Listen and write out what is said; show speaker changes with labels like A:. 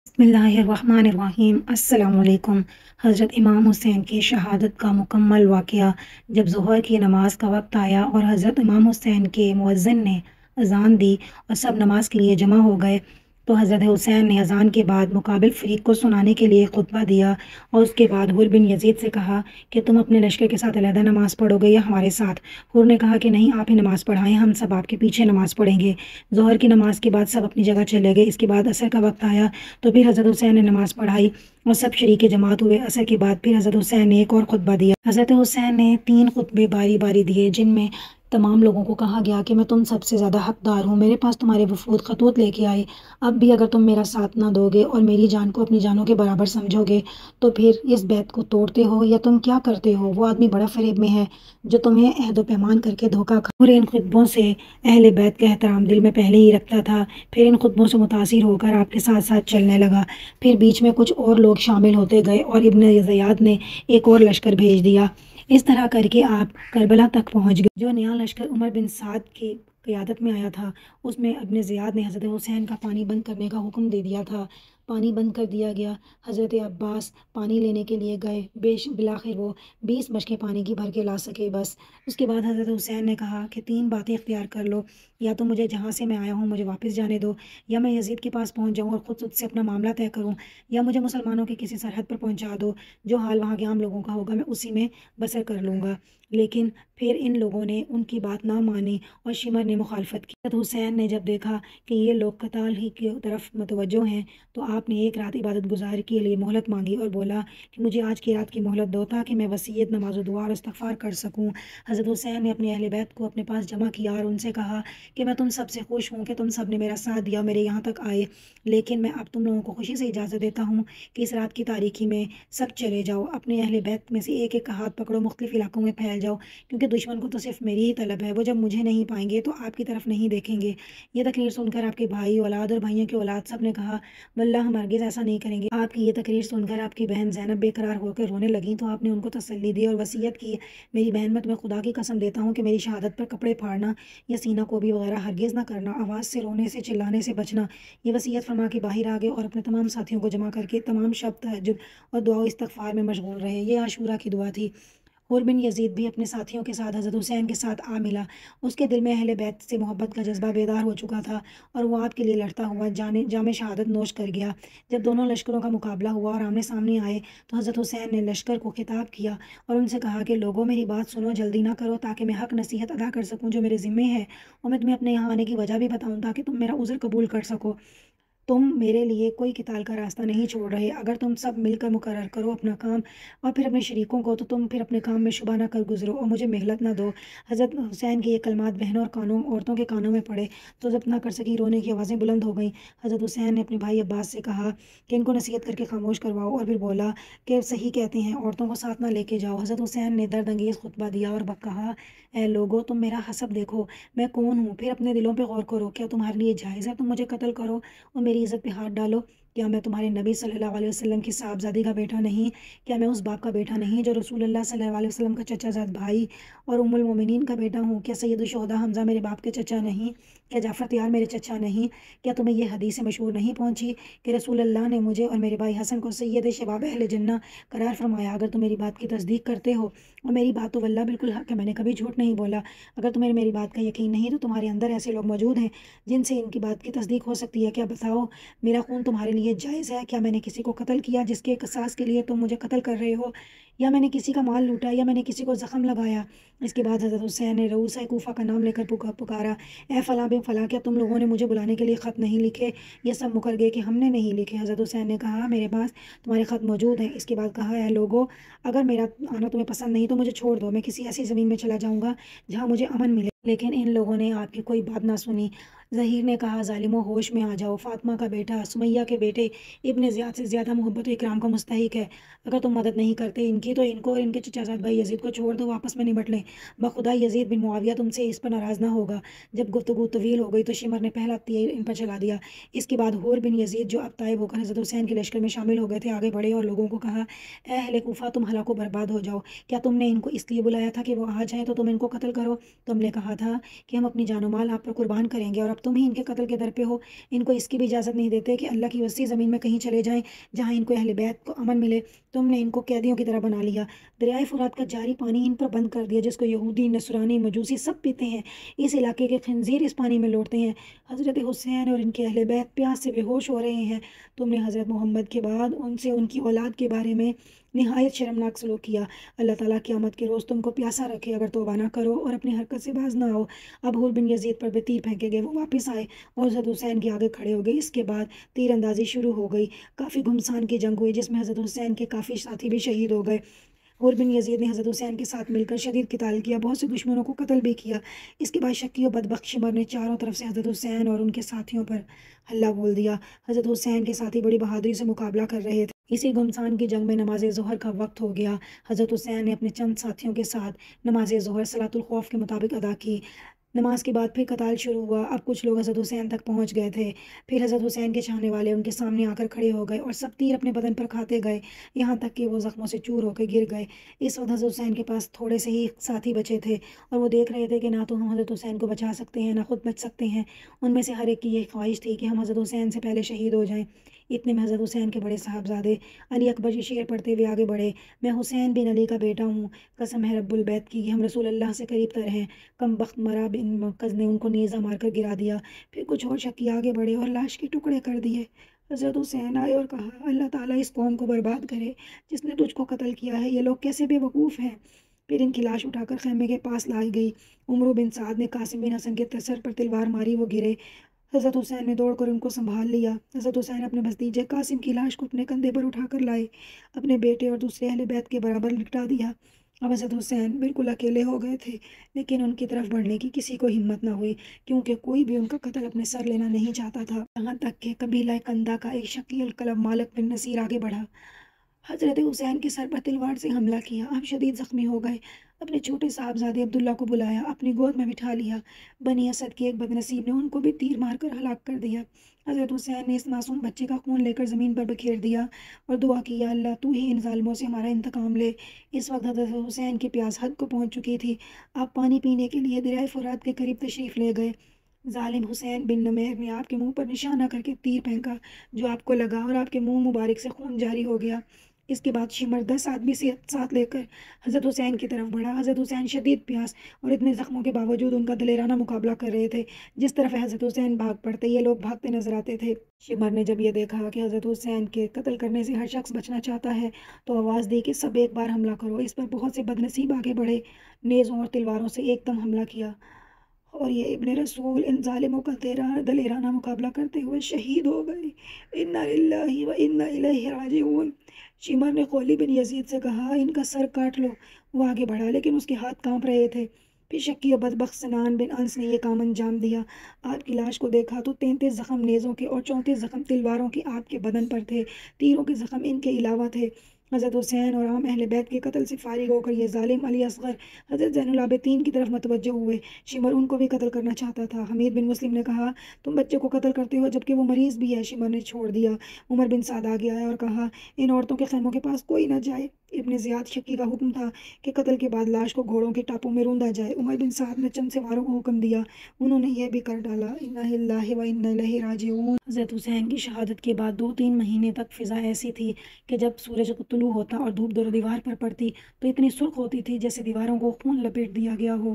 A: बिस्मिल्लाहिर्रहमानिर्रहीम। अस्सलाम वालेकुम। हज़रत इमाम हुसैन की शहादत का मुकम्मल वाक़या। जब ज़ोहर की नमाज का वक्त आया और हज़रत इमाम हुसैन के मुअज़्ज़िन ने अज़ान दी और सब नमाज के लिए जमा हो गए, तो हज़रत हुसैन ने अज़ान के बाद मुक़ाबिल फ़रीक को सुनाने के लिए खुतबा दिया और उसके बाद हुर बिन यज़ीद से कहा कि तुम अपने लश्कर के साथ अलहदा नमाज़ पढ़ोगे या हमारे साथ। हुर ने कहा कि नहीं, आप ही नमाज़ पढ़ाएं, हम सब आपके पीछे नमाज़ पढ़ेंगे। ज़ोहर की नमाज के बाद सब अपनी जगह चले गए। इसके बाद असर का वक्त आया तो फिर हज़रत हुसैन ने नमाज़ पढ़ाई और सब शरीके जमात हुए। असर के बाद फिर हज़रत हुसैन ने एक और खुतबा दिया। हज़रत हुसैन ने 3 खुतबे बारी बारी दिए, जिनमें तमाम लोगों को कहा गया कि मैं तुम सबसे ज़्यादा हकदार हूँ। मेरे पास तुम्हारे वफूद खतूत लेके आए। अब भी अगर तुम मेरा साथ ना दोगे और मेरी जान को अपनी जानों के बराबर समझोगे तो फिर इस बैत को तोड़ते हो या तुम क्या करते हो। वो आदमी बड़ा फरेब में है जो तुम्हें अहद व पैमान करके धोखा खा। और इन खुतबों से अहले बैत का एहतराम दिल में पहले ही रखता था। फिर इन खुतबों से मुतासिर होकर आपके साथ साथ चलने लगा। फिर बीच में कुछ और लोग शामिल होते गए और इब्न ज़ियाद ने एक और लश्कर भेज दिया। इस तरह करके आप करबला तक पहुंच गए। जो नया लश्कर उमर बिन साद की क़यादत में आया था, उसमें इब्न ज़ियाद ने हज़रत हुसैन का पानी बंद करने का हुक्म दे दिया था। पानी बंद कर दिया गया। हज़रत अब्बास पानी लेने के लिए गए। बिलाखिर वो 20 बशकें पानी की भर के ला सके बस। उसके बाद हज़रत हुसैन ने कहा कि 3 बातें इख्तियार कर लो, या तो मुझे जहाँ से मैं आया हूँ मुझे वापस जाने दो, या मैं यजीद के पास पहुँच जाऊँ और ख़ुद उससे अपना मामला तय करूँ, या मुझे मुसलमानों की किसी सरहद पर पहुँचा दो। जो हाल वहाँ के आम लोगों का होगा मैं उसी में बसर कर लूँगा। लेकिन फिर इन लोगों ने उनकी बात ना मानी और शिमर ने मुखालफत की। हज़रत हुसैन ने जब देखा कि ये लोग कताल ही की तरफ मुतवज्जो हैं तो आपने एक रात इबादत गुजार के लिए मोहलत मांगी और बोला कि मुझे आज की रात की मोहलत दो ताकि मैं वसीयत, नमाज दुआ और इस्तग़फ़ार कर सकूँ। हज़रत हुसैन ने अपने अहले बैत को अपने पास जमा किया और उनसे कहा कि मैं तुम सब से खुश हूँ कि तुम सब ने मेरा साथ दिया, मेरे यहाँ तक आए। लेकिन मैं अब तुम लोगों को खुशी से इजाज़त देता हूँ कि इस रात की तारीकी में सब चले जाओ, अपने अहले बैत में से एक एक का हाथ पकड़ो, मुख्तलिफ इलाकों में फैल जाओ, क्योंकि दुश्मन को तो सिर्फ मेरी ही तलब है। वो जब मुझे नहीं पाएंगे तो आपकी तरफ नहीं देखेंगे। ये तकरीर सुनकर आपके भाई, औलाद और भाइयों की औलाद सब ने कहा, वल्लाह हम हरगिज़ ऐसा नहीं करेंगे। आपकी ये तकरीर सुनकर आपकी बहन ज़ैनब बेकरार होकर रोने लगी तो आपने उनको तसल्ली दी और वसीयत की, मेरी बहन, मैं तुम्हें खुदा की कसम देता हूँ कि मेरी शहादत पर कपड़े फाड़ना या सीना को भी वगैरह हरगिज़ ना करना, आवाज़ से, रोने से, चिल्लाने से बचना। ये वसीयत फरमा के बाहर आ गए और अपने तमाम साथियों को जमा करके तमाम शब तहज्जुद और दुआ इस्तग़फ़ार में मशगूल रहे। ये आशूरा की दुआ थी। हुर बिन यज़ीद भी अपने साथियों के साथ हज़रत हुसैन के साथ आ मिला। उसके दिल में अहले बैत से मोहब्बत का जज्बा बेदार हो चुका था और वो आपके लिए लड़ता हुआ जाने जामे शहादत नोश कर गया। जब दोनों लश्करों का मुकाबला हुआ और आमने सामने आए तो हज़रत हुसैन ने लश्कर को खिताब किया और उनसे कहा कि लोगों, मेरी बात सुनो, जल्दी ना करो ताकि मैं हक नसीहत अदा कर सकूँ जो मेरे ज़िम्मे है, और मैं तुम्हें अपने यहाँ आने की वजह भी बताऊँ ताकि तुम मेरा उज़्र कबूल कर सको। तुम मेरे लिए कोई किताल का रास्ता नहीं छोड़ रहे। अगर तुम सब मिलकर मुकर्रर करो अपना काम और फिर अपने शरीकों को, तो तुम फिर अपने काम में शुबा ना कर गुजरो और मुझे मोहलत ना दो। हज़रत हुसैन के ये कलमात बहनों और कानों औरतों के कानों में पड़े तो जब्त ना कर सकी, रोने की आवाज़ें बुलंद हो गईं। हज़रत हुसैन ने अपने भाई अब्बास से कहा कि इनको नसीहत करके खामोश करवाओ और फिर बोला कि सही कहते हैं, औरतों को साथ ना लेके जाओ। हज़रत हुसैन ने दर्द अंगेज़ खुतबा दिया और कहा, ए लोगो, तुम मेरा हसब देखो, मैं कौन हूँ, फिर अपने दिलों पर गौर करो। क्या तुम्हारे लिए जायज़ है तुम मुझे कत्ल करो और मेरी इज़्ज़त पे हाथ डालो? क्या मैं तुम्हारे नबी सल्लल्लाहु अलैहि वसल्लम की साहबजादी का बेटा नहीं? क्या मैं उस बाप का बेटा नहीं जो रसूलुल्लाह सल्लल्लाहु अलैहि वसल्लम का चचाजाद भाई और उम्मुल मोमिनीन का बेटा हूँ? क्या सैयदुल शुहदा हमज़ा मेरे बाप के चचा नहीं? क्या जाफ़र तैयार मेरे चचा नहीं? क्या तुम्हें ये हदीस मशहूर नहीं पहुँची कि रसूलुल्लाह ने मुझे और मेरे भाई हसन को सैयद शबाब अहले जन्नह करार फरमाया? अगर तुम मेरी बात की तस्दीक करते हो, और मेरी बात तो वल्लाह बिल्कुल हक़ है, मैंने कभी झूठ नहीं बोला। अगर तुम्हें मेरी बात का यकीन नहीं तो तुम्हारे अंदर ऐसे लोग मौजूद हैं जिनसे इनकी बात की तस्दीक हो सकती है। क्या बताओ, मेरा खून तुम्हारे लिए जायज़ है? क्या मैंने किसी को कत्ल किया जिसके क़िसास के लिए तुम मुझे कत्ल कर रहे हो? या मैंने किसी का माल लूटा, या मैंने किसी को ज़ख्म लगाया? इसके बाद हज़रत हुसैन ने रऊसा कूफ़ा का नाम लेकर पुकारा, ए फ़लाँ बिन फ़लाँ, क्या तुम लोगों ने मुझे बुलाने के लिए ख़त नहीं लिखे? ये सब मुकर गए कि हमने नहीं लिखे। हज़रत हुसैन ने कहा, मेरे पास तुम्हारे ख़त मौजूद हैं। इसके बाद कहा, ए लोगो, अगर मेरा आना तुम्हें पसंद नहीं तो मुझे छोड़ दो, मैं किसी ऐसी ज़मीन में चला जाऊँगा जहाँ मुझे अमन मिले। लेकिन इन लोगों ने आपकी कोई बात ना सुनी। ज़हीर ने कहा, ज़ालिमों, होश में आ जाओ, फ़ातिमा का बेटा, सुमैया के बेटे इब्न ज़ियाद से ज़्यादा मोहब्बत व इकराम का मुस्तहिक है। अगर तुम मदद नहीं करते इनकी तो इनको और इनके चचाज़ाद भाई यज़ीद को छोड़ दो, आपस में निपट लें। बखुदा यज़ीद बिन मुआविया तुमसे इस पर नाराज़ ना होगा। जब गुफ्तगू तवील हो गई तो शिमर ने पहला तीर इन पर चला दिया। इसके बाद हुर बिन यज़ीद, जो अब ताइब होकर हज़रत हुसैन के लश्कर में शामिल हो गए थे, आगे बढ़े और लोगों को कहा, ए अहले कूफ़ा, तुम हलाको बर्बाद हो जाओ। क्या तुमने इनको इसलिए बुलाया था कि वो आ जाएँ तो तुम इनको कत्ल करो? तुमने कहा था कि हम अपनी जान माल आप पर कुर्बान करेंगे और अब تم ہی ان کے قتل کے در پہ ہو، ان کو اس کی بھی اجازت نہیں دیتے کہ اللہ کی وسیع زمین میں کہیں چلے جائیں جہاں ان کو اہل بیت کو امن ملے۔ تم نے ان کو قیدیوں کی طرح بنا لیا، دریائے فرات کا جاری پانی ان پر بند کر دیا جس کو یہودی، نصرانی، مجوسی سب پیتے ہیں، اس علاقے کے خنزیر اس پانی میں لوٹتے ہیں۔ حضرت حسین اور ان کے اہل بیت پیاس سے بے ہوش ہو رہے ہیں۔ تم نے حضرت محمد کے بعد ان سے ان کی اولاد کے بارے میں نہایت شرمناک سلوک کیا۔ اللہ تعالیٰ قیامت کے روز تم کو پیاسا رکھے اگر توبہ نہ کرو اور اپنی حرکت سے باز نہ آؤ۔ اب حور بن یزید پر بھی تیر پھینکے گئے، وہ واپس آئے اور حضرت حسین کے آگے کھڑے ہو گئے۔ اس کے بعد تیر اندازی شروع ہو گئی، کافی گھمسان کی جنگ ہوئی جس میں حضرت حسین کے کافی ساتھی بھی شہید ہو گئے۔ حور بن یزید نے حضرت حسین کے ساتھ مل کر شدید قتال کیا، بہت سے دشمنوں کو قتل بھی کیا۔ اس کے بعد شکی و بدبخت شمر نے چاروں طرف سے حضرت حسین اور ان کے ساتھیوں پر حملہ بول دیا۔ حضرت حسین کے ساتھی بڑی بہادری سے مقابلہ کر رہے تھے۔ اسی گھمسان کی جنگ میں نماز ظہر کا وقت ہو گیا۔ حضرت حسین نے اپنے چند ساتھیوں کے ساتھ نماز ظہر صلاۃ الخوف کے مطابق ادا کی۔ نماز کے بعد پھر قتال شروع ہوا۔ اب کچھ لوگ حضرت حسین تک پہنچ گئے تھے، پھر حضرت حسین کے چاہنے والے ان کے سامنے آ کر کھڑے ہو گئے اور سب تیر اپنے بدن پر کھاتے گئے، یہاں تک کہ وہ زخموں سے چور ہو کے گر گئے۔ اس وقت حضرت حسین کے پاس تھوڑے سے ہی ساتھی بچے تھے اور وہ دیکھ رہے تھے کہ نہ تو ہم حضرت حسین کو بچا سکتے ہیں نہ خود بچ سکتے ہیں۔ ان میں سے ہر ایک کی یہ خواہش تھی کہ ہم حضرت حسین سے پہلے شہید ہو جائیں۔ اتنے میں حضرت حسین کے بڑے صاحبزادے علی اکبر یہ شعر پڑھتے ہوئے آگے بڑھے: میں حسین بن علی کا بیٹا ہوں، قسم ہے رب البیت کی ہم رسول اللہ سے قریب تر ہیں۔ کم بخت مرا بن مرکز نے ان کو نیزہ مار کر گرا دیا۔ پھر کچھ اور شکی آگے بڑھے اور لاش کے ٹکڑے کر دیے۔ حضرت حسین آئے اور کہا: اللہ تعالیٰ اس قوم کو برباد کرے جس نے تجھ کو قتل کیا ہے، یہ لوگ کیسے بے وقوف ہیں۔ پھر ان کی لاش اٹھا کر خیمے کے پاس لائی گئی۔ عمرو بن سعد نے قاسم بن حسن کے سر پر تلوار ماری، وہ گرے۔ حضرت حسین نے دوڑ کر ان کو سنبھال لیا۔ حضرت حسین اپنے بھتیجے قاسم کی لاش کو اپنے کندھے پر اٹھا کر لائے، اپنے بیٹے اور دوسرے اہل بیت کے برابر لٹا دیا۔ اب حضرت حسین بالکل اکیلے ہو گئے تھے، لیکن ان کی طرف بڑھنے کی کسی کو ہمت نہ ہوئی کیونکہ کوئی بھی ان کا قتل اپنے سر لینا نہیں چاہتا تھا۔ یہاں تک کہ قبیلہ کندہ کا ایک شقی القلب مالک بن نصیر آگے بڑھا، حضرت حسین کے سر پر تلوار سے حملہ کیا۔ آپ شدید زخمی ہو گئے۔ اپنے چھوٹے صاحبزادے عبداللہ کو بلایا، اپنی گود میں بٹھا لیا۔ بنی اسد کے ایک بدنصیب نے ان کو بھی تیر مار کر ہلاک کر دیا۔ حضرت حسین نے اس معصوم بچے کا خون لے کر زمین پر بکھیر دیا اور دعا کی: یا اللہ تو ہی ان ظالموں سے ہمارا انتقام لے۔ اس وقت حضرت حسین کی پیاس حد کو پہنچ چکی تھی۔ آپ پانی پینے کے لیے دریائے فرات کے قریب تشریف لے گئے۔ ظالم حسین بن نمیر نے آپ کے منہ پر نشانہ کر کے تیر پھینکا جو آپ کو لگا اور آپ کے منہ مبارک سے خون جاری ہو گیا۔ اس کے بعد شمر 10 آدمی سے ساتھ لے کر حضرت حسین کی طرف بڑھا۔ حضرت حسین شدید پیاس اور اتنے زخموں کے باوجود ان کا دلیرانہ مقابلہ کر رہے تھے۔ جس طرف حضرت حسین بھاگ پڑتے یہ لوگ بھاگتے نظر آتے تھے۔ شمر نے جب یہ دیکھا کہ حضرت حسین کے قتل کرنے سے ہر شخص بچنا چاہتا ہے تو آواز دی کہ سب ایک بار حملہ کرو۔ اس پر بہت سے بدنصیب آگے بڑھے، نیزوں اور تلواروں سے ایک دم حملہ کیا اور یہ ابن رسول ان ظالموں کا دلیرانہ مقابلہ کرتے ہوئے شہید ہو گئے۔ انا للہ و انا الیہ راجعون۔ شمر نے قولی بن یزید سے کہا: ان کا سر کاٹ لو۔ وہ آگے بڑھا لیکن اس کے ہاتھ کانپ رہے تھے۔ پھر شکی و بدبخت سنان بن انس نے یہ کام انجام دیا۔ آپ کی لاش کو دیکھا تو 33 زخم نیزوں کے اور 34 زخم تلواروں کے آپ کے بدن پر تھے، تیروں کے زخم ان کے علاوہ تھے۔ حضرت حسین اور عام اہل بیت کے قتل سے فارغ ہو کر یہ ظالم علی اصغر حضرت زین العابدین کی طرف متوجہ ہوئے۔ شمر ان کو بھی قتل کرنا چاہتا تھا۔ حمید بن مسلم نے کہا: تم بچے کو قتل کرتے ہو جبکہ وہ مریض بھی ہے۔ شمر نے چھوڑ دیا۔ عمر بن سعد آگے آیا اور کہا: ان عورتوں کے خیموں کے پاس کوئی نہ جائے۔ ابن زیاد شکی کا حکم تھا کہ قتل کے بعد لاش کو گھوڑوں کے ٹاپوں میں روندا جائے۔ عمر بن سعد نے چند سواروں کو حکم دیا، انہوں نے یہ بھی کر ڈالا۔ انا للہ و انا الیہ راجعون۔ حضرت حسین کی شہادت کے بعد 2-3 مہینے تک فضا ایسی تھی کہ جب سورج طلوع ہوتا اور دھوپ دیوار پر پڑتی تو اتنی سرخ ہوتی تھی جیسے دیواروں کو خون لپیٹ دیا گیا ہو۔